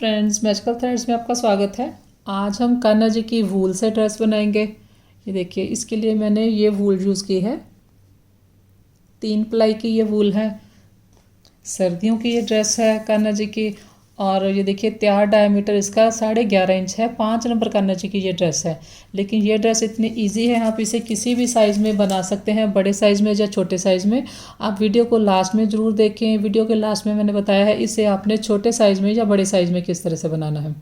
Friends, magical threads में आपका स्वागत है। आज हम कान्हा जी की वूल से ड्रेस बनाएंगे। ये देखिए, इसके लिए मैंने ये वूल यूज़ की है। 3 प्लाई की ये वूल है। सर्दियों की ये ड्रेस है कान्हा जी की। और ये देखिए, तैयार डायमीटर इसका 11.5 इंच है। 5 नंबर कान्हा जी की ये ड्रेस है। लेकिन ये ड्रेस इतनी ईजी है, आप इसे किसी भी साइज़ में बना सकते हैं, बड़े साइज़ में या छोटे साइज़ में। आप वीडियो को लास्ट में ज़रूर देखें। वीडियो के लास्ट में मैंने बताया है इसे आपने छोटे साइज़ में या बड़े साइज़ में किस तरह से बनाना है।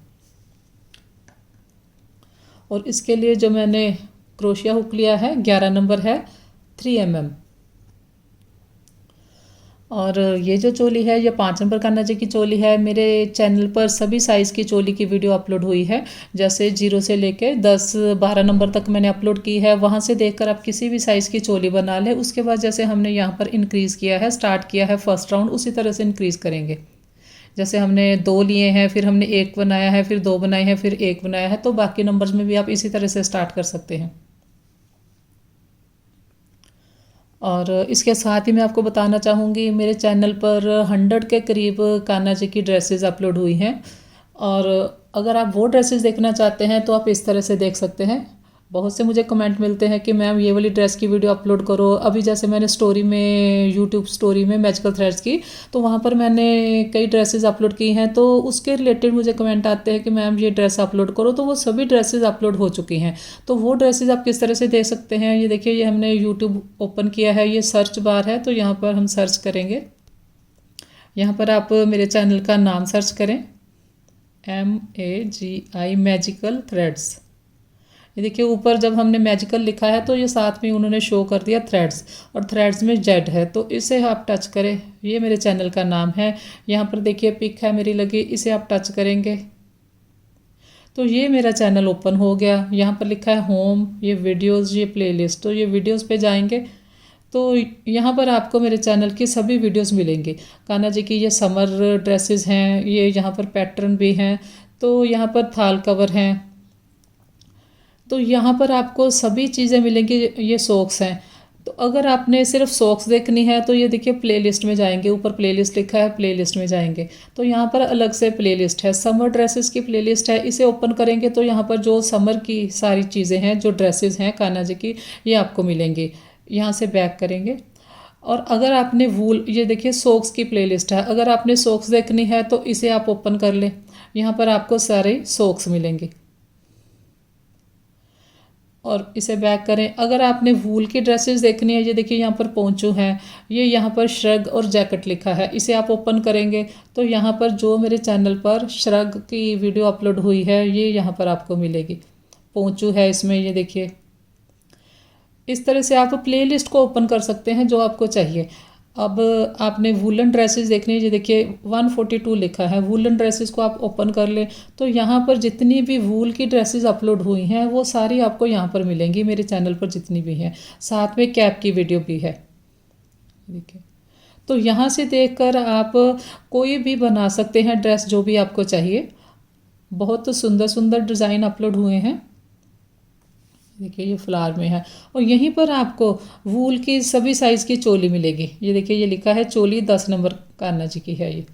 और इसके लिए जो मैंने क्रोशिया हुक लिया है 11 नंबर है, 3 mm। और ये जो चोली है ये 5 नंबर कान्हा जी की चोली है। मेरे चैनल पर सभी साइज़ की चोली की वीडियो अपलोड हुई है, जैसे 0 से लेके 10-12 नंबर तक मैंने अपलोड की है। वहाँ से देखकर आप किसी भी साइज़ की चोली बना लें। उसके बाद जैसे हमने यहाँ पर इंक्रीज़ किया है, स्टार्ट किया है फर्स्ट राउंड, उसी तरह से इंक्रीज़ करेंगे। जैसे हमने 2 लिए हैं, फिर हमने 1 बनाया है, फिर 2 बनाए हैं, फिर 1 बनाया है, तो बाकी नंबर्स में भी आप इसी तरह से स्टार्ट कर सकते हैं। और इसके साथ ही मैं आपको बताना चाहूँगी, मेरे चैनल पर 100 के करीब कान्हा जी की ड्रेसेस अपलोड हुई हैं। और अगर आप वो ड्रेसेस देखना चाहते हैं तो आप इस तरह से देख सकते हैं। बहुत से मुझे कमेंट मिलते हैं कि मैम ये वाली ड्रेस की वीडियो अपलोड करो। अभी जैसे मैंने स्टोरी में, यूट्यूब स्टोरी में मैजिकल थ्रेड्स की, तो वहाँ पर मैंने कई ड्रेसेस अपलोड की हैं, तो उसके रिलेटेड मुझे कमेंट आते हैं कि मैम ये ड्रेस अपलोड करो। तो वो सभी ड्रेसेस अपलोड हो चुकी हैं। तो वो ड्रेसेस आप किस तरह से देख सकते हैं, ये देखिए, ये हमने यूट्यूब ओपन किया है, ये सर्च बार है, तो यहाँ पर हम सर्च करेंगे। यहाँ पर आप मेरे चैनल का नाम सर्च करें, MAGI मैजिकल थ्रेड्स। ये देखिए, ऊपर जब हमने मैजिकल लिखा है तो ये साथ में उन्होंने शो कर दिया थ्रेड्स, और थ्रेड्स में जेड है, तो इसे आप टच करें। ये मेरे चैनल का नाम है। यहाँ पर देखिए पिक है मेरी लगी, इसे आप टच करेंगे तो ये मेरा चैनल ओपन हो गया। यहाँ पर लिखा है होम, ये वीडियोज़, ये प्लेलिस्ट। तो ये वीडियोज़ पे जाएंगे तो यहाँ पर आपको मेरे चैनल की सभी वीडियोस मिलेंगी। कान्हा जी की ये समर ड्रेसेस हैं, ये यहाँ पर पैटर्न भी हैं, तो यहाँ पर थाल कवर हैं, तो यहाँ पर आपको सभी चीज़ें मिलेंगी। ये सॉक्स हैं, तो अगर आपने सिर्फ सॉक्स देखनी है तो ये देखिए प्लेलिस्ट में जाएंगे, ऊपर प्लेलिस्ट लिखा है, प्लेलिस्ट में जाएंगे तो यहाँ पर अलग से प्लेलिस्ट है, समर ड्रेसेस की प्लेलिस्ट है। इसे ओपन करेंगे तो यहाँ पर जो समर की सारी चीज़ें हैं, जो ड्रेसेस हैं कान्हा जी की, ये आपको मिलेंगी। यहाँ से बैक करेंगे, और अगर आपने वूल, ये देखिए सॉक्स की प्लेलिस्ट है, अगर आपने सॉक्स देखनी है तो इसे आप ओपन कर लें। यहाँ पर आपको सारे सॉक्स मिलेंगे, और इसे बैक करें। अगर आपने वूल की ड्रेसेस देखनी है, ये देखिए यहाँ पर पोंचो हैं, ये यहाँ पर श्रग और जैकेट लिखा है, इसे आप ओपन करेंगे तो यहाँ पर जो मेरे चैनल पर श्रग की वीडियो अपलोड हुई है ये यहाँ पर आपको मिलेगी। पोंचो है इसमें, ये देखिए। इस तरह से आप प्लेलिस्ट को ओपन कर सकते हैं जो आपको चाहिए। अब आपने वूलन ड्रेसेस देखनी है, ये देखिए 142 लिखा है, वूलन ड्रेसेस को आप ओपन कर लें तो यहाँ पर जितनी भी वूल की ड्रेसेस अपलोड हुई हैं वो सारी आपको यहाँ पर मिलेंगी, मेरे चैनल पर जितनी भी हैं। साथ में कैप की वीडियो भी है, देखिए। तो यहाँ से देखकर आप कोई भी बना सकते हैं ड्रेस, जो भी आपको चाहिए। बहुत सुंदर सुंदर डिज़ाइन अपलोड हुए हैं, देखिए ये फ्लावर में है। और यहीं पर आपको वूल की सभी साइज़ की चोली मिलेगी। ये देखिए, ये लिखा है चोली 10 नंबर कान्हा जी की है ये।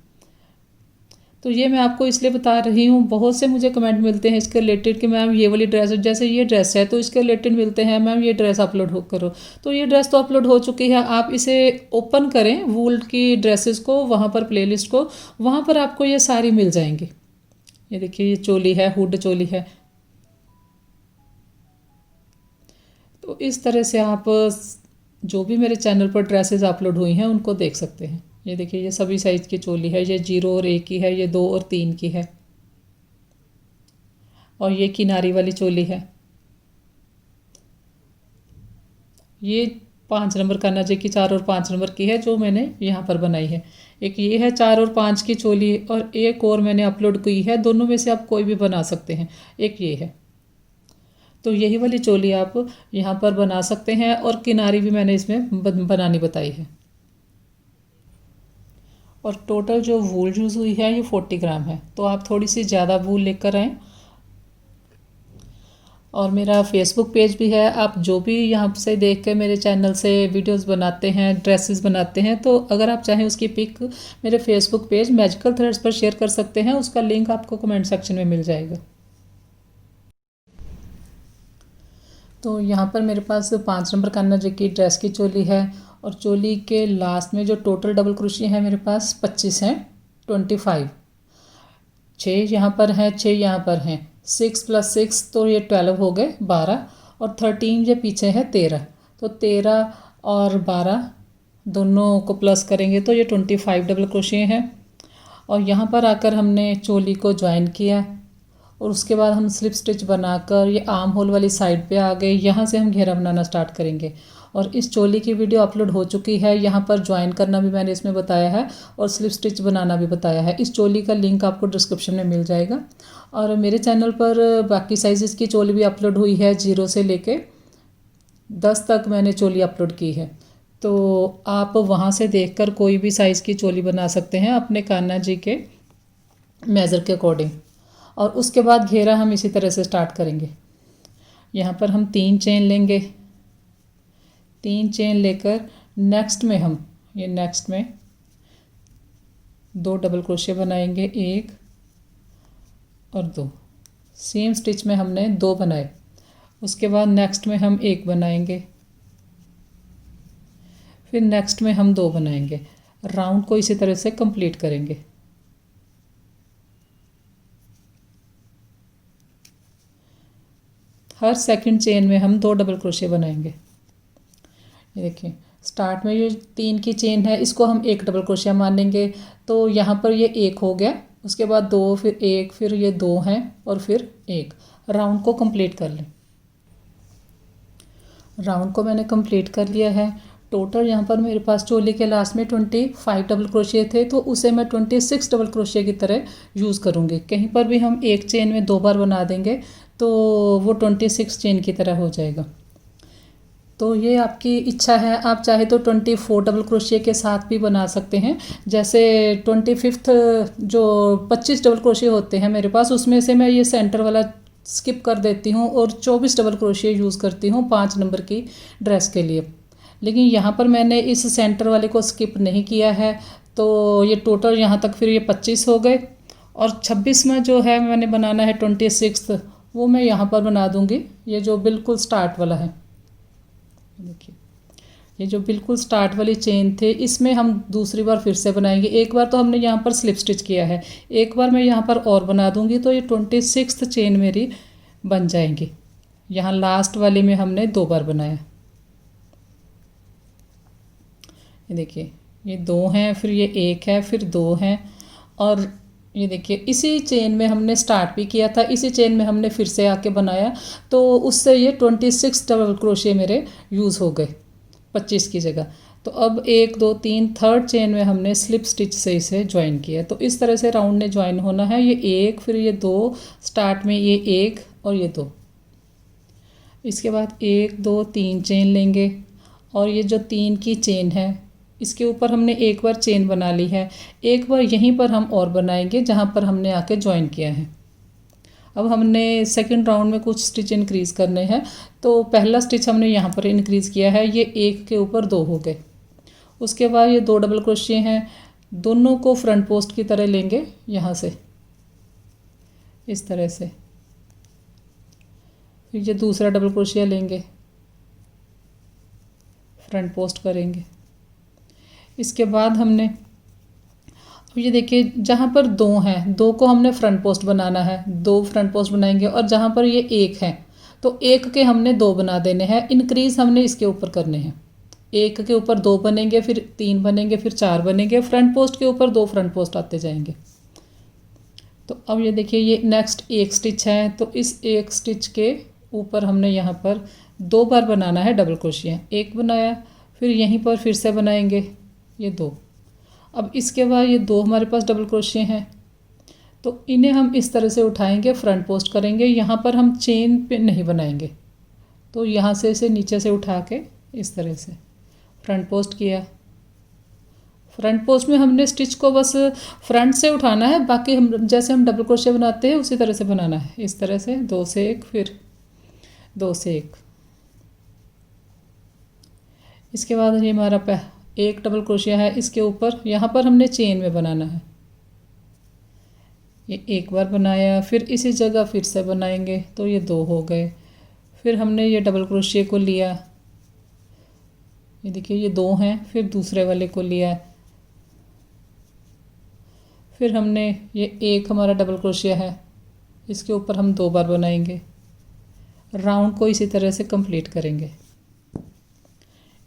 तो ये मैं आपको इसलिए बता रही हूँ, बहुत से मुझे कमेंट मिलते हैं इसके रिलेटेड कि मैम ये वाली ड्रेस, जैसे ये ड्रेस है तो इसके रिलेटेड मिलते हैं मैम ये ड्रेस अपलोड हो करो। तो ये ड्रेस तो अपलोड हो चुकी है, आप इसे ओपन करें वूल की ड्रेसेस को, वहाँ पर प्लेलिस्ट को, वहाँ पर आपको ये सारी मिल जाएंगी। ये देखिए, ये चोली है, हुड चोली है। तो इस तरह से आप जो भी मेरे चैनल पर ड्रेसेस अपलोड हुई हैं उनको देख सकते हैं। ये देखिए, ये सभी साइज़ की चोली है, ये 0 और 1 की है, ये 2 और 3 की है, और ये किनारी वाली चोली है। ये 5 नंबर कान्हा जी की 4 और 5 नंबर की है जो मैंने यहाँ पर बनाई है। एक ये है 4 और 5 की चोली, और एक और मैंने अपलोड की है, दोनों में से आप कोई भी बना सकते हैं। एक ये है, तो यही वाली चोली आप यहाँ पर बना सकते हैं, और किनारी भी मैंने इसमें बनानी बताई है। और टोटल जो वूल यूज़ हुई है ये 40 ग्राम है, तो आप थोड़ी सी ज़्यादा वूल लेकर आएँ। और मेरा फेसबुक पेज भी है। आप जो भी यहाँ से देख के मेरे चैनल से वीडियोस बनाते हैं, ड्रेसेस बनाते हैं, तो अगर आप चाहें उसकी पिक मेरे फेसबुक पेज मैजिकल थ्रेड्स पर शेयर कर सकते हैं। उसका लिंक आपको कमेंट सेक्शन में मिल जाएगा। तो यहाँ पर मेरे पास 5 नंबर कान्हा जी की ड्रेस की चोली है और चोली के लास्ट में जो टोटल डबल क्रोशिया है मेरे पास 25 हैं, 25। 6 यहाँ पर हैं, 6 यहाँ पर हैं, 6 + 6 तो ये 12 हो गए, 12, और 13 ये पीछे है 13। तो 13 और 12 दोनों को प्लस करेंगे तो ये 25 डबल क्रोशिया हैं। और यहाँ पर आकर हमने चोली को ज्वाइन किया और उसके बाद हम स्लिप स्टिच बनाकर ये आर्म होल वाली साइड पे आ गए। यहाँ से हम घेरा बनाना स्टार्ट करेंगे। और इस चोली की वीडियो अपलोड हो चुकी है। यहाँ पर ज्वाइन करना भी मैंने इसमें बताया है और स्लिप स्टिच बनाना भी बताया है। इस चोली का लिंक आपको डिस्क्रिप्शन में मिल जाएगा। और मेरे चैनल पर बाकी साइज़ की चोली भी अपलोड हुई है, 0 से लेके 10 तक मैंने चोली अपलोड की है। तो आप वहाँ से देखकर कोई भी साइज़ की चोली बना सकते हैं अपने कान्हा जी के मेज़र के अकॉर्डिंग। और उसके बाद घेरा हम इसी तरह से स्टार्ट करेंगे। यहाँ पर हम 3 चेन लेंगे, 3 चेन लेकर नेक्स्ट में हम नेक्स्ट में 2 डबल क्रोशिया बनाएंगे, 1 और 2। सेम स्टिच में हमने 2 बनाए। उसके बाद नेक्स्ट में हम 1 बनाएंगे, फिर नेक्स्ट में हम 2 बनाएंगे। राउंड को इसी तरह से कंप्लीट करेंगे। हर सेकंड चेन में हम 2 डबल क्रोशिया बनाएंगे। ये देखिए, स्टार्ट में ये 3 की चेन है, इसको हम 1 डबल क्रोशिया मान लेंगे। तो यहाँ पर ये 1 हो गया, उसके बाद 2, फिर 1, फिर ये 2 हैं और फिर 1। राउंड को कंप्लीट कर लें। राउंड को मैंने कंप्लीट कर लिया है। टोटल यहाँ पर मेरे पास चोली के लास्ट में 25 डबल क्रोशिया थे, तो उसे मैं 26 डबल क्रोशिया की तरह यूज़ करूँगी। कहीं पर भी हम एक चेन में 2 बार बना देंगे तो वो 26 चेन की तरह हो जाएगा। तो ये आपकी इच्छा है, आप चाहे तो 24 डबल क्रोशिया के साथ भी बना सकते हैं। जैसे 25th जो 25 डबल क्रोशिया होते हैं मेरे पास, उसमें से मैं ये सेंटर वाला स्किप कर देती हूँ और 24 डबल क्रोशिया यूज़ करती हूँ 5 नंबर की ड्रेस के लिए। लेकिन यहाँ पर मैंने इस सेंटर वाले को स्किप नहीं किया है, तो ये टोटल यहाँ तक फिर ये 25 हो गए। और 26वां जो है मैंने बनाना है 26th, वो मैं यहाँ पर बना दूँगी। ये जो बिल्कुल स्टार्ट वाला है, देखिए ये जो बिल्कुल स्टार्ट वाली चेन थे, इसमें हम दूसरी बार फिर से बनाएंगे। एक बार तो हमने यहाँ पर स्लिप स्टिच किया है, एक बार मैं यहाँ पर और बना दूँगी, तो ये 26th चेन मेरी बन जाएंगी। यहाँ लास्ट वाली में हमने 2 बार बनाया। ये देखिए, ये 2 हैं, फिर ये 1 है, फिर 2 हैं, और ये देखिए इसी चेन में हमने स्टार्ट भी किया था, इसी चेन में हमने फिर से आके बनाया, तो उससे ये 26 डबल क्रोशिया मेरे यूज़ हो गए 25 की जगह। तो अब 1 2 3 थर्ड चेन में हमने स्लिप स्टिच से इसे ज्वाइन किया। तो इस तरह से राउंड ने ज्वाइन होना है। ये 1, फिर ये 2, स्टार्ट में ये 1 और ये 2। इसके बाद 1 2 3 चेन लेंगे और ये जो 3 की चेन है इसके ऊपर हमने एक बार चेन बना ली है, एक बार यहीं पर हम और बनाएंगे जहाँ पर हमने आके ज्वाइन किया है। अब हमने सेकंड राउंड में कुछ स्टिच इंक्रीज़ करने हैं। तो पहला स्टिच हमने यहाँ पर इंक्रीज़ किया है, ये 1 के ऊपर 2 हो गए। उसके बाद ये 2 डबल क्रोशिया हैं, दोनों को फ्रंट पोस्ट की तरह लेंगे यहाँ से, इस तरह से। फिर ये दूसरा डबल क्रोशिया लेंगे, फ्रंट पोस्ट करेंगे। इसके बाद हमने ये देखिए जहाँ पर 2 हैं, 2 को हमने फ्रंट पोस्ट बनाना है, 2 फ्रंट पोस्ट बनाएंगे। और जहाँ पर ये 1 है तो 1 के हमने 2 बना देने हैं। इंक्रीज़ हमने इसके ऊपर करने हैं, 1 के ऊपर 2 बनेंगे, फिर 3 बनेंगे, फिर 4 बनेंगे। फ्रंट पोस्ट के ऊपर 2 फ्रंट पोस्ट आते जाएंगे। तो अब ये देखिए ये नेक्स्ट 1 स्टिच है, तो इस 1 स्टिच के ऊपर हमने यहाँ पर 2 बार बनाना है डबल क्रोशिया। 1 बनाया, फिर यहीं पर फिर से बनाएंगे ये 2। अब इसके बाद ये 2 हमारे पास डबल क्रोशिया हैं, तो इन्हें हम इस तरह से उठाएंगे, फ्रंट पोस्ट करेंगे। यहाँ पर हम चेन पे नहीं बनाएंगे, तो यहाँ से इसे नीचे से उठा के इस तरह से फ्रंट पोस्ट किया। फ्रंट पोस्ट में हमने स्टिच को बस फ्रंट से उठाना है, बाकी हम जैसे हम डबल क्रोशिया बनाते हैं उसी तरह से बनाना है। इस तरह से 2 से 1, फिर 2 से 1। इसके बाद ये हमारा एक डबल क्रोशिया है, इसके ऊपर यहाँ पर हमने चेन में बनाना है। ये एक बार बनाया, फिर इसी जगह फिर से बनाएंगे तो ये 2 हो गए। फिर हमने ये डबल क्रोशिया को लिया, ये देखिए ये 2 हैं, फिर दूसरे वाले को लिया, फिर हमने ये एक हमारा डबल क्रोशिया है, इसके ऊपर हम 2 बार बनाएंगे। राउंड को इसी तरह से कंप्लीट करेंगे।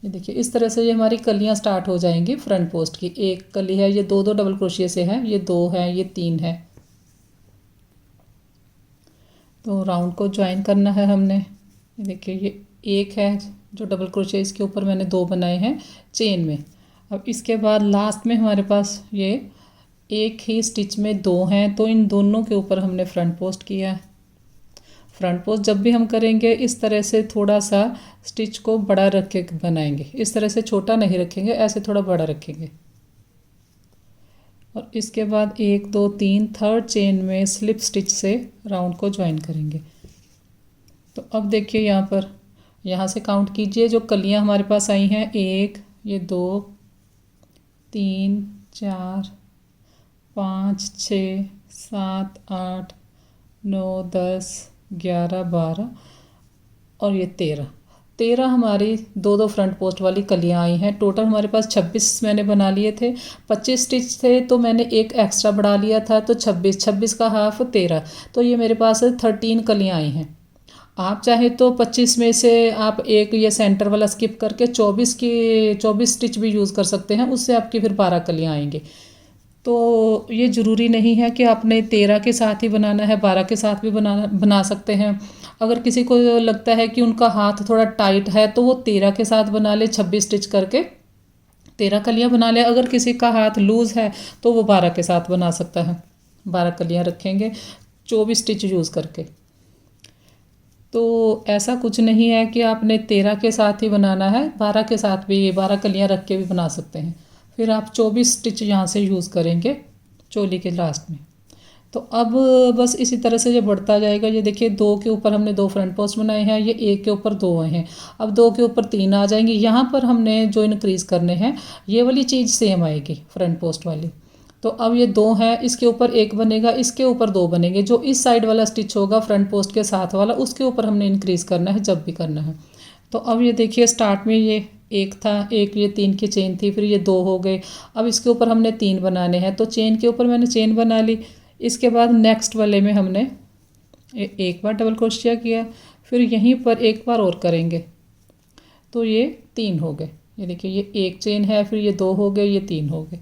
ये देखिए इस तरह से ये हमारी कलियां स्टार्ट हो जाएंगी फ्रंट पोस्ट की। एक कली है, ये 2 डबल क्रोशिया से है, ये 2 है, ये 3 है। तो राउंड को ज्वाइन करना है हमने। ये देखिए ये एक है जो डबल क्रोशिया, इसके ऊपर मैंने 2 बनाए हैं चेन में। अब इसके बाद लास्ट में हमारे पास ये एक ही स्टिच में 2 हैं, तो इन दोनों के ऊपर हमने फ्रंट पोस्ट किया। फ्रंट पोस्ट जब भी हम करेंगे इस तरह से थोड़ा सा स्टिच को बड़ा रख के बनाएंगे, इस तरह से छोटा नहीं रखेंगे, ऐसे थोड़ा बड़ा रखेंगे। और इसके बाद 1 2 3 थर्ड चेन में स्लिप स्टिच से राउंड को ज्वाइन करेंगे। तो अब देखिए यहाँ पर, यहाँ से काउंट कीजिए जो कलियाँ हमारे पास आई हैं, 1 ये 2 3 4 5 6 7 8 9 10 11 12 और ये 13 हमारी 2 फ्रंट पोस्ट वाली कलियां आई हैं। टोटल हमारे पास 26 मैंने बना लिए थे। 25 स्टिच थे तो मैंने एक एक्स्ट्रा बढ़ा लिया था, तो 26 का हाफ 13, तो ये मेरे पास 13 कलियां आई हैं। आप चाहे तो 25 में से आप एक ये सेंटर वाला स्किप करके 24 स्टिच भी यूज़ कर सकते हैं, उससे आपकी फिर 12 कलियां आएंगी। तो ये ज़रूरी नहीं है कि आपने 13 के साथ ही बनाना है, 12 के साथ भी बना सकते हैं। अगर किसी को लगता है कि उनका हाथ थोड़ा टाइट है तो वो 13 के साथ बना ले, 26 स्टिच करके 13 कलियां बना ले। अगर किसी का हाथ लूज़ है तो वो 12 के साथ बना सकता है, 12 कलियां रखेंगे 24 स्टिच यूज़ करके। तो ऐसा कुछ नहीं है कि आपने 13 के साथ ही बनाना है, 12 के साथ भी 12 कलियां रख के भी बना सकते हैं। फिर आप 24 स्टिच यहाँ से यूज़ करेंगे चोली के लास्ट में। तो अब बस इसी तरह से ये बढ़ता जाएगा। ये देखिए 2 के ऊपर हमने 2 फ्रंट पोस्ट बनाए हैं, ये 1 के ऊपर 2 आए हैं, अब 2 के ऊपर 3 आ जाएंगे। यहाँ पर हमने जो इंक्रीज़ करने हैं ये वाली चीज़ सेम आएगी फ्रंट पोस्ट वाली। तो अब ये 2 है, इसके ऊपर 1 बनेगा, इसके ऊपर 2 बनेंगे। जो इस साइड वाला स्टिच होगा फ्रंट पोस्ट के साथ वाला, उसके ऊपर हमने इंक्रीज़ करना है जब भी करना है। तो अब ये देखिए स्टार्ट में ये 1 था, एक ये 3 की चेन थी, फिर ये 2 हो गए। अब इसके ऊपर हमने 3 बनाने हैं, तो चेन के ऊपर मैंने चेन बना ली। इसके बाद नेक्स्ट वाले में हमने एक बार डबल क्रोशिया किया, फिर यहीं पर एक बार और करेंगे, तो ये 3 हो गए। ये देखिए ये 1 चेन है, फिर ये 2 हो गए, ये 3 हो गए।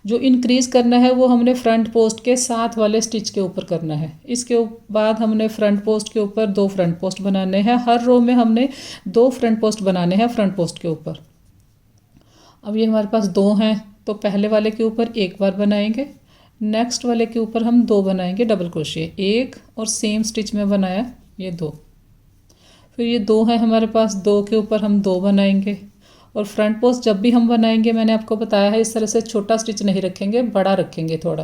जो इंक्रीज़ करना है वो हमने फ्रंट पोस्ट के साथ वाले स्टिच के ऊपर करना है। इसके बाद हमने फ्रंट पोस्ट के ऊपर 2 फ्रंट पोस्ट बनाने हैं। हर रो में हमने 2 फ्रंट पोस्ट बनाने हैं फ्रंट पोस्ट के ऊपर। अब ये हमारे पास 2 हैं, तो पहले वाले के ऊपर एक बार बनाएंगे, नेक्स्ट वाले के ऊपर हम 2 बनाएंगे डबल क्रोशिया, 1 और सेम स्टिच में बनाया ये 2। फिर ये 2 है हमारे पास, 2 के ऊपर हम 2 बनाएंगे। और फ्रंट पोस्ट जब भी हम बनाएंगे, मैंने आपको बताया है इस तरह से छोटा स्टिच नहीं रखेंगे, बड़ा रखेंगे थोड़ा,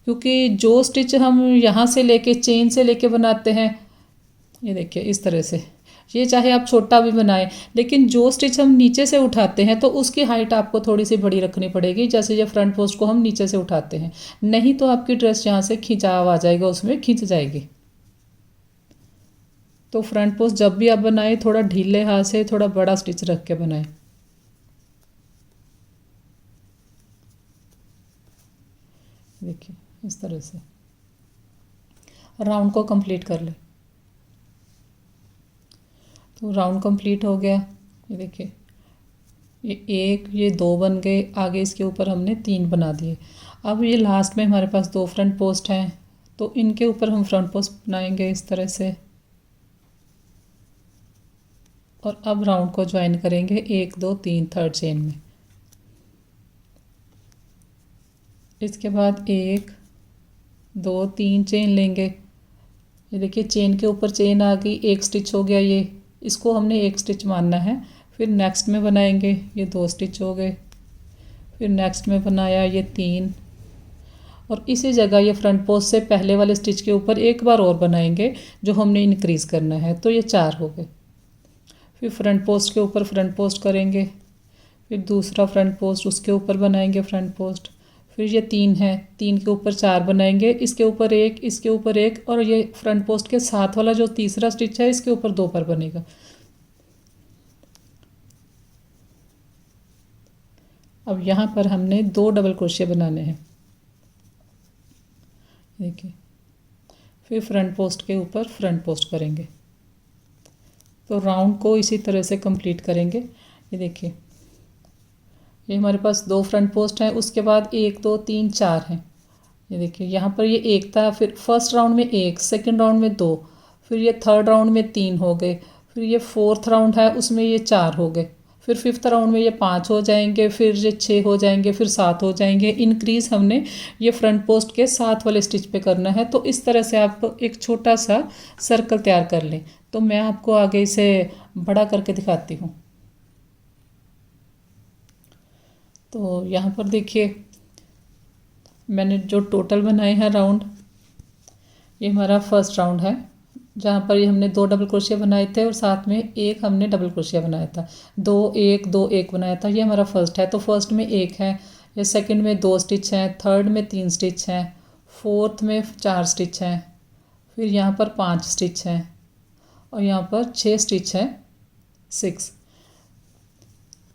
क्योंकि जो स्टिच हम यहाँ से लेके चेन से लेके बनाते हैं, ये देखिए इस तरह से, ये चाहे आप छोटा भी बनाएं, लेकिन जो स्टिच हम नीचे से उठाते हैं तो उसकी हाइट आपको थोड़ी सी बड़ी रखनी पड़ेगी। जैसे ये फ्रंट पोस्ट को हम नीचे से उठाते हैं, नहीं तो आपकी ड्रेस यहाँ से खिंचाव आ जाएगा, उसमें खिंच जाएगी। तो फ्रंट पोस्ट जब भी आप बनाएं थोड़ा ढीले हाथ से थोड़ा बड़ा स्टिच रख के बनाएं। देखिए इस तरह से राउंड को कंप्लीट कर ले। तो राउंड कंप्लीट हो गया। ये देखिए ये 1 ये 2 बन गए, आगे इसके ऊपर हमने 3 बना दिए। अब ये लास्ट में हमारे पास 2 फ्रंट पोस्ट हैं, तो इनके ऊपर हम फ्रंट पोस्ट बनाएंगे इस तरह से। और अब राउंड को ज्वाइन करेंगे 1 2 3 थर्ड चेन में। इसके बाद 1 2 3 चेन लेंगे। ये देखिए चेन के ऊपर चेन आ गई, 1 स्टिच हो गया, ये इसको हमने 1 स्टिच मानना है। फिर नेक्स्ट में बनाएंगे, ये 2 स्टिच हो गए। फिर नेक्स्ट में बनाया ये 3, और इसी जगह ये फ्रंट पोस्ट से पहले वाले स्टिच के ऊपर एक बार और बनाएंगे जो हमने इंक्रीज़ करना है। तो ये 4 हो गए। फिर फ्रंट पोस्ट के ऊपर फ्रंट पोस्ट करेंगे, फिर दूसरा फ्रंट पोस्ट उसके ऊपर बनाएंगे फ्रंट पोस्ट, फिर ये 3 है, 3 के ऊपर 4 बनाएंगे, इसके ऊपर एक, इसके ऊपर एक, और ये फ्रंट पोस्ट के साथ वाला जो तीसरा स्टिच है इसके ऊपर 2 पर बनेगा। अब यहाँ पर हमने 2 डबल क्रोशिया बनाने हैं, देखिए। फिर फ्रंट पोस्ट के ऊपर फ्रंट पोस्ट करेंगे। तो राउंड को इसी तरह से कंप्लीट करेंगे। ये देखिए, ये हमारे पास 2 फ्रंट पोस्ट हैं, उसके बाद 1 2 3 4 हैं। ये देखिए यहाँ पर ये 1 था, फिर फर्स्ट राउंड में 1, सेकंड राउंड में 2, फिर ये थर्ड राउंड में 3 हो गए, फिर ये फोर्थ राउंड है उसमें ये 4 हो गए, फिर फिफ्थ राउंड में ये 5 हो जाएंगे, फिर ये 6 हो जाएंगे, फिर 7 हो जाएंगे। इंक्रीज़ हमने ये फ्रंट पोस्ट के साथ वाले स्टिच पे करना है। तो इस तरह से आप एक छोटा सा सर्कल तैयार कर लें। तो मैं आपको आगे इसे बड़ा करके दिखाती हूँ। तो यहाँ पर देखिए, मैंने जो टोटल बनाए हैं राउंड, ये हमारा फर्स्ट राउंड है जहाँ पर ये हमने 2 डबल क्रोशिया बनाए थे और साथ में एक हमने डबल क्रोशिया बनाया था। 2 1 2 1 बनाया था। ये हमारा फर्स्ट है, तो फर्स्ट में 1 है, ये सेकंड में 2 स्टिच हैं, थर्ड में 3 स्टिच हैं, फोर्थ में 4 स्टिच हैं, फिर यहाँ पर 5 स्टिच हैं और यहाँ पर 6 स्टिच हैं, 6।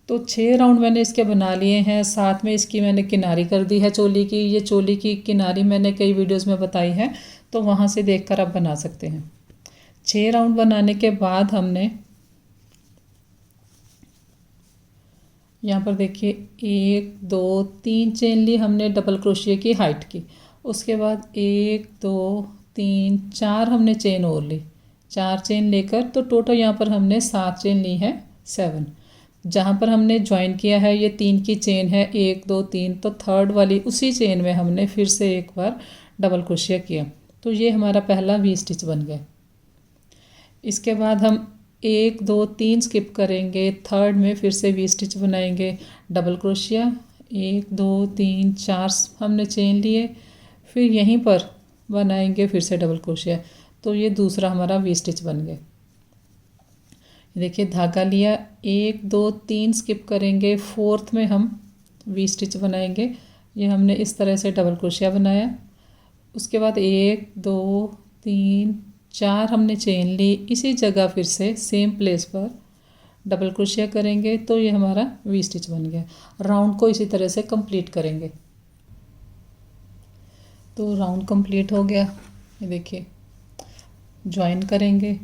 तो 6 राउंड मैंने इसके बना लिए हैं। साथ में इसकी मैंने किनारी कर दी है चोली की। ये चोली की किनारी मैंने कई वीडियोस में बताई है, तो वहाँ से देखकर आप बना सकते हैं। 6 राउंड बनाने के बाद हमने यहाँ पर देखिए 1 2 3 चेन ली हमने डबल क्रोशिया की हाइट की। उसके बाद 1 2 3 4 हमने चेन और ली, 4 चेन लेकर तो टोटल यहाँ पर हमने 7 चेन ली है, 7। जहाँ पर हमने ज्वाइन किया है ये 3 की चेन है, 1 2 3, तो थर्ड वाली उसी चेन में हमने फिर से एक बार डबल क्रोशिया किया। तो ये हमारा पहला वी स्टिच बन गया। इसके बाद हम 1 2 3 स्किप करेंगे, थर्ड में फिर से वी स्टिच बनाएंगे, डबल क्रोशिया, 1 2 3 4 हमने चेन लिए, फिर यहीं पर बनाएंगे फिर से डबल क्रोशिया। तो ये दूसरा हमारा वी स्टिच बन गया। देखिए धागा लिया, 1 2 3 स्किप करेंगे, फोर्थ में हम वी स्टिच बनाएंगे। ये हमने इस तरह से डबल क्रोशिया बनाया। उसके बाद 1 2 3 4 हमने चेन ली, इसी जगह फिर से सेम प्लेस पर डबल क्रोशिया करेंगे। तो ये हमारा वी स्टिच बन गया। राउंड को इसी तरह से कंप्लीट करेंगे। तो राउंड कंप्लीट हो गया। ये देखिए ज्वाइन करेंगे,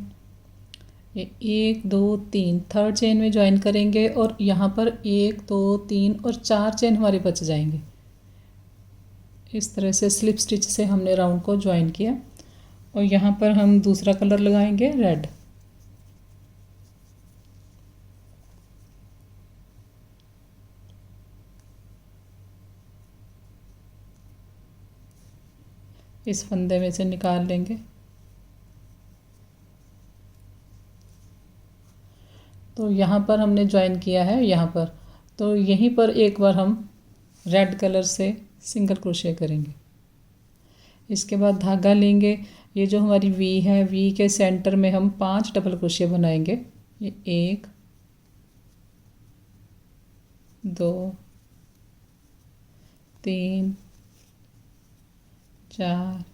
ये 1 2 3 थर्ड चेन में ज्वाइन करेंगे और यहाँ पर 1 2 3 और 4 चेन हमारे बच जाएंगे। इस तरह से स्लिप स्टिच से हमने राउंड को ज्वाइन किया और यहाँ पर हम दूसरा कलर लगाएंगे, रेड। इस फंदे में से निकाल लेंगे। तो यहाँ पर हमने ज्वाइन किया है यहाँ पर, तो यहीं पर एक बार हम रेड कलर से सिंगल क्रोशिया करेंगे। इसके बाद धागा लेंगे, ये जो हमारी वी है, वी के सेंटर में हम 5 डबल क्रोशिया बनाएंगे। ये 1 2 3 4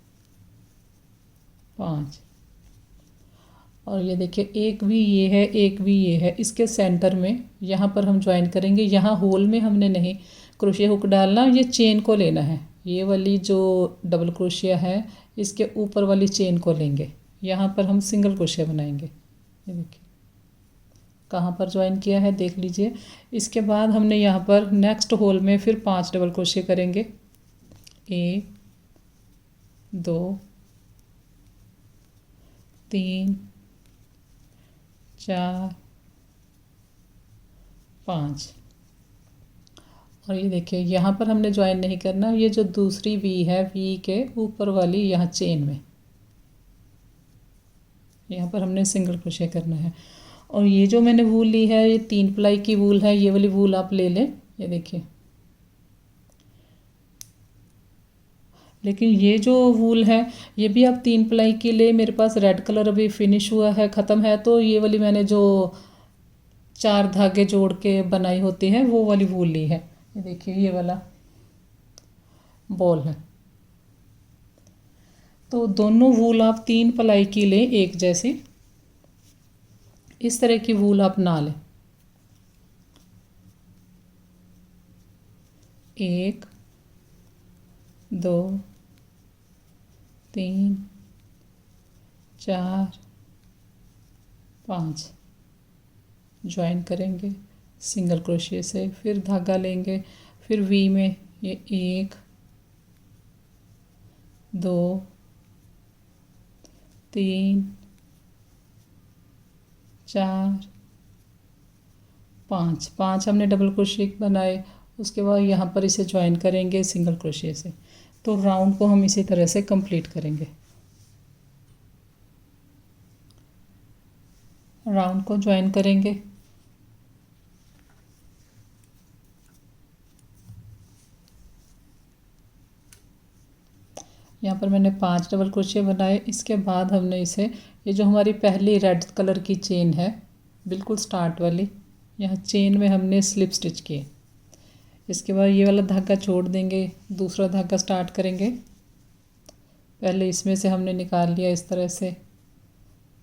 5 और ये देखिए एक भी ये है, एक भी ये है। इसके सेंटर में यहाँ पर हम ज्वाइन करेंगे। यहाँ होल में हमने नहीं क्रोशिया हुक डालना, ये चेन को लेना है। ये वाली जो डबल क्रोशिया है इसके ऊपर वाली चेन को लेंगे, यहाँ पर हम सिंगल क्रोशिया बनाएंगे। ये देखिए कहाँ पर ज्वाइन किया है देख लीजिए। इसके बाद हमने यहाँ पर नेक्स्ट होल में फिर 5 डबल क्रोशिया करेंगे। 1 2 3 4 5 और ये देखिए यहाँ पर हमने ज्वाइन नहीं करना, ये जो दूसरी वी है, वी के ऊपर वाली यहाँ चेन में, यहाँ पर हमने सिंगल क्रोशिया करना है। और ये जो मैंने वूल ली है, ये 3 प्लाई की वूल है, ये वाली वूल आप ले लें। ये देखिए लेकिन ये जो वूल है ये भी अब 3 प्लाई के लिए मेरे पास रेड कलर अभी फिनिश हुआ है, ख़त्म है। तो ये वाली मैंने जो 4 धागे जोड़ के बनाई होती है वो वाली वूल ली है। ये देखिए ये वाला बॉल है। तो दोनों वूल आप 3 प्लाई की लें एक जैसी, इस तरह की वूल आप ना लें। 1 2 3 4 5 ज्वाइन करेंगे सिंगल क्रोशिया से, फिर धागा लेंगे, फिर वी में ये 1 2 3 4 5 5 हमने डबल क्रोशिया बनाए। उसके बाद यहाँ पर इसे ज्वाइन करेंगे सिंगल क्रोशिया से। तो राउंड को हम इसी तरह से कंप्लीट करेंगे। राउंड को ज्वाइन करेंगे। यहाँ पर मैंने 5 डबल क्रोशिया बनाए। इसके बाद हमने इसे, ये जो हमारी पहली रेड कलर की चेन है बिल्कुल स्टार्ट वाली, यहाँ चेन में हमने स्लिप स्टिच किए। इसके बाद ये वाला धागा छोड़ देंगे, दूसरा धागा स्टार्ट करेंगे। पहले इसमें से हमने निकाल लिया इस तरह से,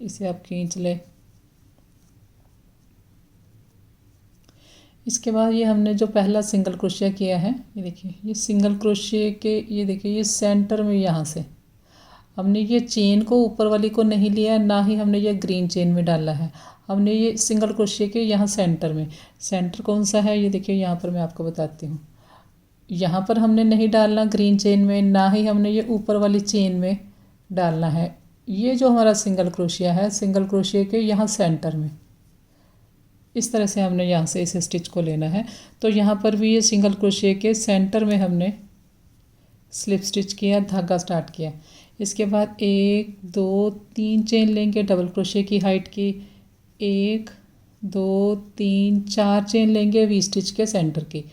इसे आप खींच लें। इसके बाद ये हमने जो पहला सिंगल क्रोशिया किया है, ये देखिए ये सिंगल क्रोशिया के, ये देखिए ये सेंटर में यहाँ से हमने ये चेन को ऊपर वाली को नहीं लिया, ना ही हमने ये ग्रीन चेन में डाला है। हमने ये सिंगल क्रोशिया के यहाँ सेंटर में, सेंटर कौन सा है ये देखिए यहाँ पर मैं आपको बताती हूँ। यहाँ पर हमने नहीं डालना ग्रीन चेन में, ना ही हमने ये ऊपर वाली चेन में डालना है। ये जो हमारा सिंगल क्रोशिया है, सिंगल क्रोशिया के यहाँ सेंटर में, इस तरह से हमने यहाँ से इस स्टिच को लेना है। तो यहाँ पर भी ये सिंगल क्रोशिया के सेंटर में हमने स्लिप स्टिच किया, धागा स्टार्ट किया। इसके बाद 1 2 3 चेन लेंगे डबल क्रोशिया की हाइट की, 1 2 3 4 चेन लेंगे वी स्टिच के सेंटर की।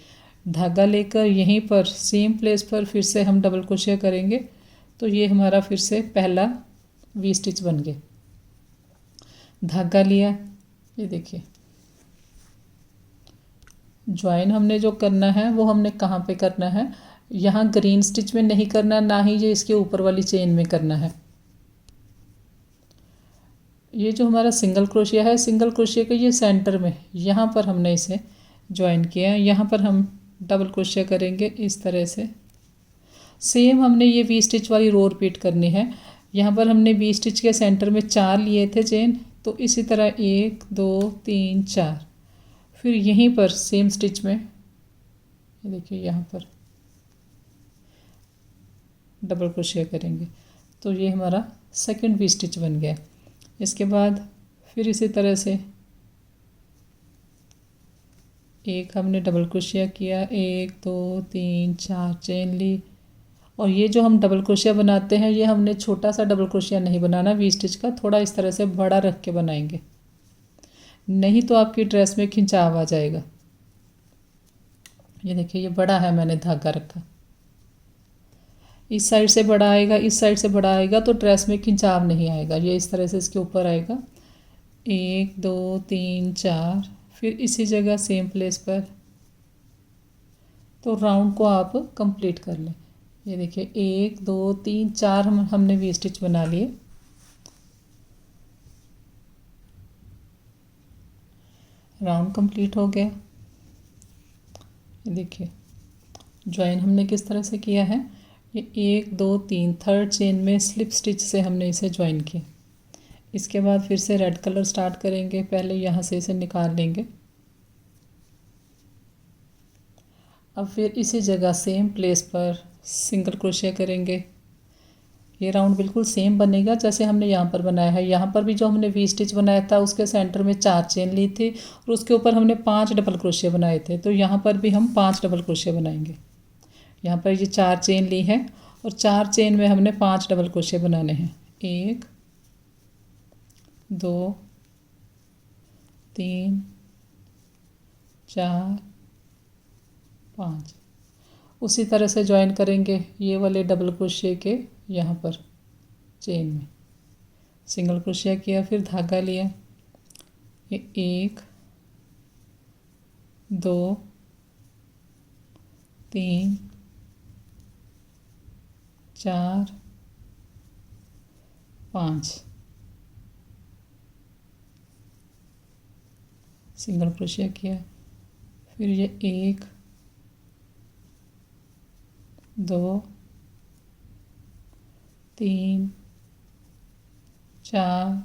धागा लेकर यहीं पर सेम प्लेस पर फिर से हम डबल क्रोशिया करेंगे। तो ये हमारा फिर से पहला वी स्टिच बन गया। धागा लिया, ये देखिए ज्वाइन हमने जो करना है वो हमने कहाँ पे करना है, यहाँ ग्रीन स्टिच में नहीं करना, ना ही ये इसके ऊपर वाली चेन में करना है। ये जो हमारा सिंगल क्रोशिया है, सिंगल क्रोशिया के ये सेंटर में, यहाँ पर हमने इसे ज्वाइन किया। यहाँ पर हम डबल क्रोशिया करेंगे इस तरह से। सेम हमने ये वी स्टिच वाली रो रिपीट करनी है। यहाँ पर हमने वी स्टिच के सेंटर में 4 लिए थे चेन, तो इसी तरह 1 2 3 4, फिर यहीं पर सेम स्टिच में ये देखिए यहाँ पर डबल क्रोशिया करेंगे। तो ये हमारा सेकंड वी स्टिच बन गया। इसके बाद फिर इसी तरह से एक हमने डबल क्रोशिया किया, 1 2 3 4 चेन ली। और ये जो हम डबल क्रोशिया बनाते हैं, ये हमने छोटा सा डबल क्रोशिया नहीं बनाना वी स्टिच का, थोड़ा इस तरह से बड़ा रख के बनाएंगे, नहीं तो आपकी ड्रेस में खिंचाव आ जाएगा। ये देखिए ये बड़ा है, मैंने धागा रखा, इस साइड से बड़ा आएगा, इस साइड से बड़ा आएगा, तो ड्रेस में खिंचाव नहीं आएगा। ये इस तरह से इसके ऊपर आएगा, 1 2 3 4, फिर इसी जगह सेम प्लेस पर। तो राउंड को आप कंप्लीट कर लें। ये देखिए 1 2 3 4 हमने वी स्टिच बना लिए। राउंड कंप्लीट हो गया। ये देखिए ज्वाइन हमने किस तरह से किया है, ये 1 2 3 थर्ड चेन में स्लिप स्टिच से हमने इसे ज्वाइन किया। इसके बाद फिर से रेड कलर स्टार्ट करेंगे, पहले यहाँ से इसे निकाल लेंगे। अब फिर इसी जगह सेम प्लेस पर सिंगल क्रोशिया करेंगे। ये राउंड बिल्कुल सेम बनेगा जैसे हमने यहाँ पर बनाया है। यहाँ पर भी जो हमने वी स्टिच बनाया था उसके सेंटर में 4 चेन ली थी और उसके ऊपर हमने 5 डबल क्रोशिया बनाए थे। तो यहाँ पर भी हम 5 डबल क्रोशिया बनाएंगे। यहाँ पर ये 4 चेन ली है और 4 चेन में हमने 5 डबल क्रोशिया बनाने हैं। 1 2 3 4 5, उसी तरह से ज्वाइन करेंगे ये वाले डबल क्रोशिया के यहाँ पर चेन में, सिंगल क्रोशिया किया, फिर धागा लिया, ये 1 2 3 4 5 सिंगल क्रोशिया किया, फिर ये 1 2 3 4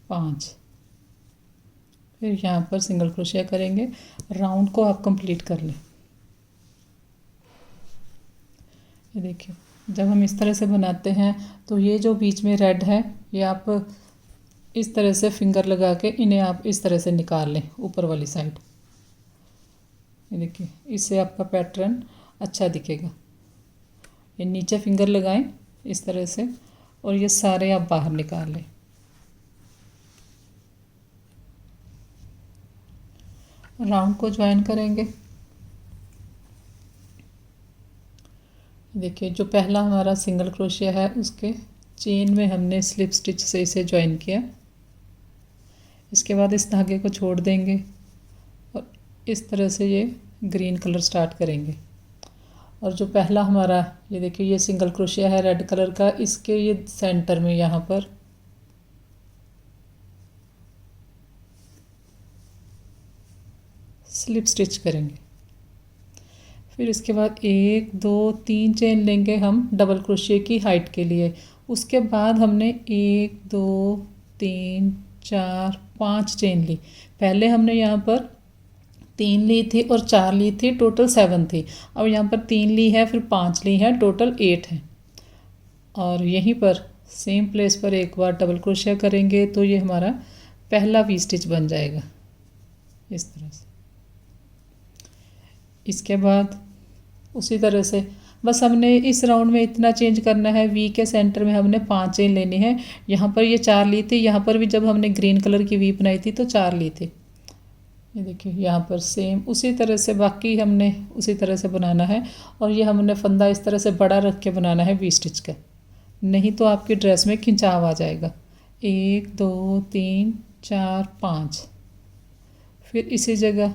5, फिर यहाँ पर सिंगल क्रोशिया करेंगे। राउंड को आप कंप्लीट कर लें। ये देखिए, जब हम इस तरह से बनाते हैं तो ये जो बीच में रेड है ये आप इस तरह से फिंगर लगा के इन्हें आप इस तरह से निकाल लें ऊपर वाली साइड। ये देखिए, इससे आपका पैटर्न अच्छा दिखेगा। ये नीचे फिंगर लगाएं इस तरह से और ये सारे आप बाहर निकाल लें। राउंड को ज्वाइन करेंगे। देखिए, जो पहला हमारा सिंगल क्रोशिया है उसके चेन में हमने स्लिप स्टिच से इसे ज्वाइन किया। इसके बाद इस धागे को छोड़ देंगे और इस तरह से ये ग्रीन कलर स्टार्ट करेंगे। और जो पहला हमारा ये देखिए ये सिंगल क्रोशिया है रेड कलर का, इसके ये सेंटर में यहाँ पर स्लिप स्टिच करेंगे। फिर इसके बाद 1 2 3 चेन लेंगे हम डबल क्रोशिया की हाइट के लिए। उसके बाद हमने 1 2 3 4 5 चेन ली। पहले हमने यहाँ पर 3 ली थी और 4 ली थी, टोटल 7 थी। अब यहाँ पर 3 ली है, फिर 5 ली है, टोटल 8 है। और यहीं पर सेम प्लेस पर एक बार डबल क्रोशिया करेंगे तो ये हमारा पहला वी स्टिच बन जाएगा इस तरह से। इसके बाद उसी तरह से बस हमने इस राउंड में इतना चेंज करना है, वी के सेंटर में हमने 5 चेन लेनी है। यहाँ पर ये 4 ली थी, यहाँ पर भी जब हमने ग्रीन कलर की वी बनाई थी तो 4 ली थी। ये देखिए, यहाँ पर सेम उसी तरह से बाकी हमने उसी तरह से बनाना है। और ये हमने फंदा इस तरह से बड़ा रख के बनाना है वी स्टिच का, नहीं तो आपकी ड्रेस में खिंचाव आ जाएगा। 1 2 3 4 5, फिर इसी जगह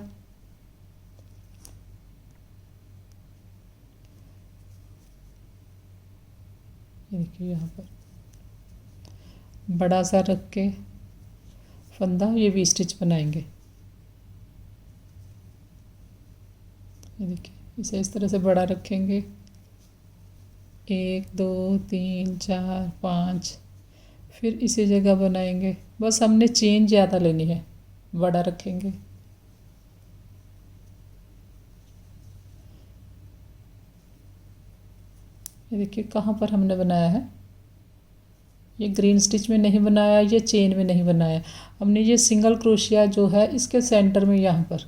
ये देखिए यहाँ पर बड़ा सा रख के फंदा ये वी स्टिच बनाएंगे। ये देखिए, इसे इस तरह से बड़ा रखेंगे। 1 2 3 4 5, फिर इसी जगह बनाएंगे। बस हमने चेन ज़्यादा लेनी है, बड़ा रखेंगे। ये देखिए कहाँ पर हमने बनाया है, ये ग्रीन स्टिच में नहीं बनाया, ये चेन में नहीं बनाया, हमने ये सिंगल क्रोशिया जो है इसके सेंटर में यहाँ पर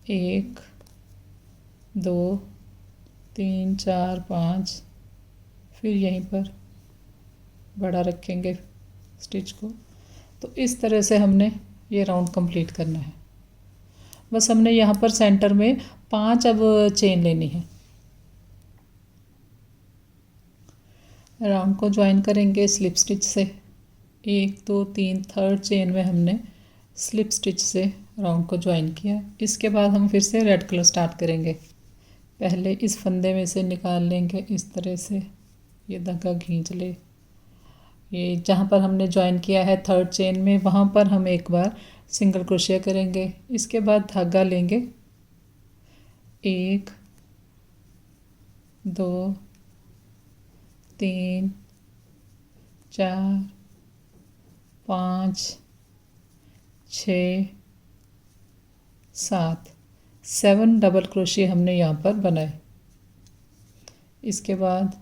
1 2 3 4 5, फिर यहीं पर बड़ा रखेंगे स्टिच को। तो इस तरह से हमने ये राउंड कंप्लीट करना है। बस हमने यहाँ पर सेंटर में 5 अब चेन लेनी है। राउंड को ज्वाइन करेंगे स्लिप स्टिच से। 1 2 3 थर्ड चेन में हमने स्लिप स्टिच से राउंड को ज्वाइन किया। इसके बाद हम फिर से रेड कलर स्टार्ट करेंगे। पहले इस फंदे में से निकाल लेंगे इस तरह से, ये धागा खींच ले। ये जहाँ पर हमने ज्वाइन किया है थर्ड चेन में, वहाँ पर हम एक बार सिंगल क्रोशिया करेंगे। इसके बाद धागा लेंगे, 1 2 3 4 5 6 7 डबल क्रोशिया हमने यहाँ पर बनाए। इसके बाद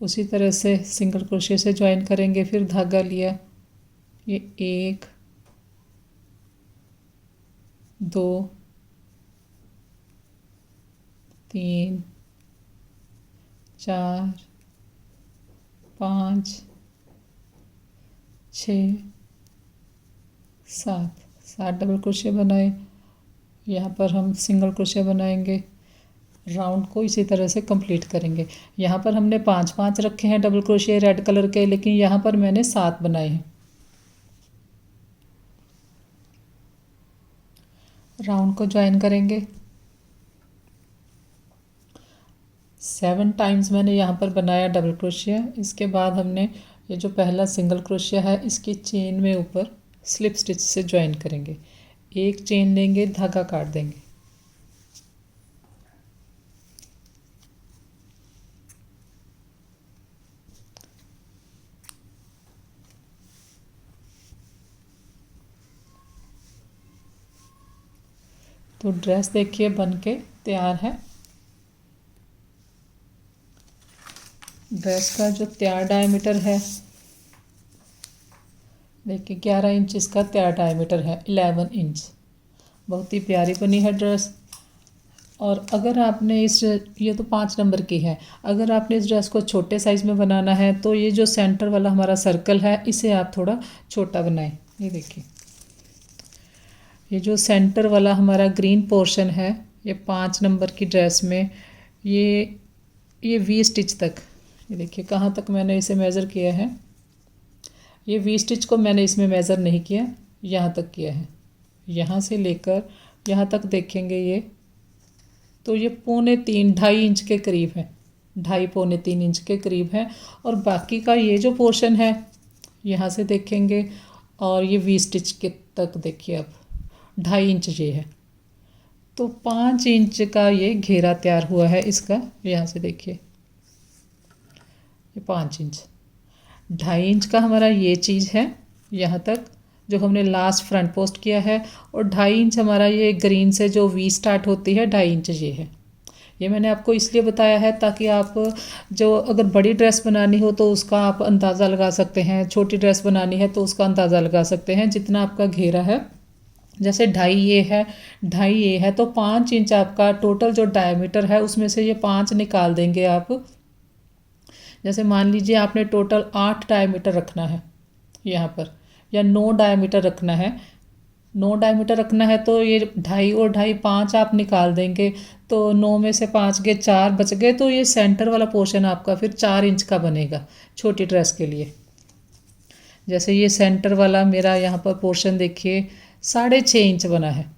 उसी तरह से सिंगल क्रोशिया से ज्वाइन करेंगे। फिर धागा लिया, ये 1 2 3 4 5 6 7 डबल क्रोशिया बनाए। यहाँ पर हम सिंगल क्रोशिया बनाएंगे, राउंड को इसी तरह से कंप्लीट करेंगे। यहाँ पर हमने 5-5 रखे हैं डबल क्रोशिया रेड कलर के, लेकिन यहाँ पर मैंने 7 बनाए हैं। राउंड को ज्वाइन करेंगे। 7 टाइम्स मैंने यहाँ पर बनाया डबल क्रोशिया। इसके बाद हमने ये जो पहला सिंगल क्रोशिया है इसकी चेन में ऊपर स्लिप स्टिच से ज्वाइन करेंगे। एक चेन लेंगे, धागा काट देंगे। तो ड्रेस देखिए बन के तैयार है। ड्रेस का जो तैयार डायमीटर है देखिए 11 इंच इसका तैयार डायमीटर है, 11 इंच। बहुत ही प्यारी बनी है ड्रेस। और अगर आपने ये तो 5 नंबर की है, अगर आपने इस ड्रेस को छोटे साइज़ में बनाना है तो ये जो सेंटर वाला हमारा सर्कल है इसे आप थोड़ा छोटा बनाएं। ये देखिए, ये जो सेंटर वाला हमारा ग्रीन पोर्शन है ये 5 नंबर की ड्रेस में ये वी स्टिच तक, ये देखिए कहाँ तक मैंने इसे मेज़र किया है। ये वी स्टिच को मैंने इसमें मेज़र नहीं किया, यहाँ तक किया है। यहाँ से लेकर यहाँ तक देखेंगे ये तो ये 2.5 इंच के करीब है, 2.5-3 इंच के करीब है। और बाकी का ये जो पोर्शन है यहाँ से देखेंगे और ये वी स्टिच के तक देखिए अब 2.5 इंच ये है। तो 5 इंच का ये घेरा तैयार हुआ है इसका। यहाँ से देखिए ये 5 इंच, 2.5 इंच का हमारा ये चीज़ है यहाँ तक जो हमने लास्ट फ्रंट पोस्ट किया है। और 2.5 इंच हमारा ये ग्रीन से जो वी स्टार्ट होती है 2.5 इंच ये है। ये मैंने आपको इसलिए बताया है ताकि आप जो अगर बड़ी ड्रेस बनानी हो तो उसका आप अंदाज़ा लगा सकते हैं, छोटी ड्रेस बनानी है तो उसका अंदाज़ा लगा सकते हैं। जितना आपका घेरा है, जैसे 2.5 ये है, 2.5 ये है, तो 5 इंच आपका टोटल जो डायमीटर है उसमें से ये 5 निकाल देंगे आप। जैसे मान लीजिए आपने टोटल 8 डायमीटर रखना है यहाँ पर, या 9 डायमीटर रखना है। 9 डायमीटर रखना है तो ये 2.5 और 2.5 5 आप निकाल देंगे तो 9 में से 5 गए 4 बच गए। तो ये सेंटर वाला पोर्शन आपका फिर 4 इंच का बनेगा छोटी ड्रेस के लिए। जैसे ये सेंटर वाला मेरा यहाँ पर पोर्शन देखिए 6.5 इंच बना है।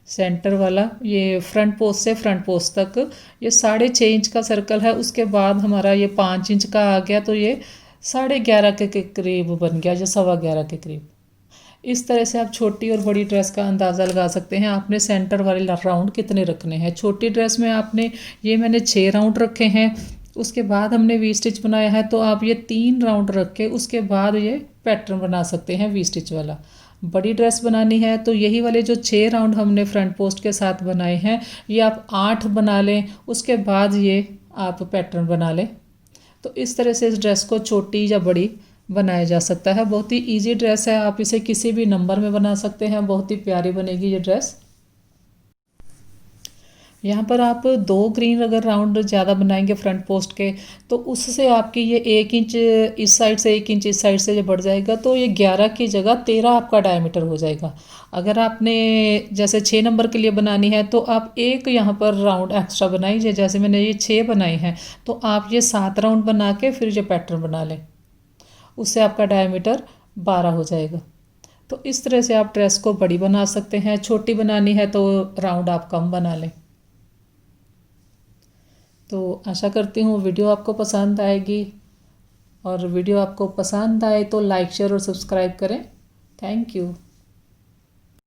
सेंटर वाला ये फ्रंट पोस्ट से फ्रंट पोस्ट तक ये 6.5 इंच का सर्कल है। उसके बाद हमारा ये 5 इंच का आ गया तो ये 11.5 के करीब बन गया, जो 11.25 के करीब। इस तरह से आप छोटी और बड़ी ड्रेस का अंदाज़ा लगा सकते हैं। आपने सेंटर वाले राउंड कितने रखने हैं। छोटी ड्रेस में आपने मैंने 6 राउंड रखे हैं। उसके बाद हमने वी स्टिच बनाया है तो आप ये 3 राउंड रख के उसके बाद ये पैटर्न बना सकते हैं वी स्टिच वाला। बड़ी ड्रेस बनानी है तो यही वाले जो 6 राउंड हमने फ्रंट पोस्ट के साथ बनाए हैं ये आप 8 बना लें, उसके बाद ये आप पैटर्न बना लें। तो इस तरह से इस ड्रेस को छोटी या बड़ी बनाया जा सकता है। बहुत ही इजी ड्रेस है, आप इसे किसी भी नंबर में बना सकते हैं। बहुत ही प्यारी बनेगी ये ड्रेस। यहाँ पर आप 2 ग्रीन अगर राउंड ज़्यादा बनाएंगे फ्रंट पोस्ट के तो उससे आपकी ये 1 इंच इस साइड से 1 इंच इस साइड से बढ़ जाएगा तो ये 11 की जगह 13 आपका डायमीटर हो जाएगा। अगर आपने जैसे 6 नंबर के लिए बनानी है तो आप एक यहाँ पर राउंड एक्स्ट्रा बनाइए। जैसे मैंने ये 6 बनाए हैं तो आप ये 7 राउंड बना के फिर ये पैटर्न बना लें, उससे आपका डायमीटर 12 हो जाएगा। तो इस तरह से आप ड्रेस को बड़ी बना सकते हैं। छोटी बनानी है तो राउंड आप कम बना लें। तो आशा करती हूँ वीडियो आपको पसंद आएगी, और वीडियो आपको पसंद आए तो लाइक शेयर और सब्सक्राइब करें। Thank you.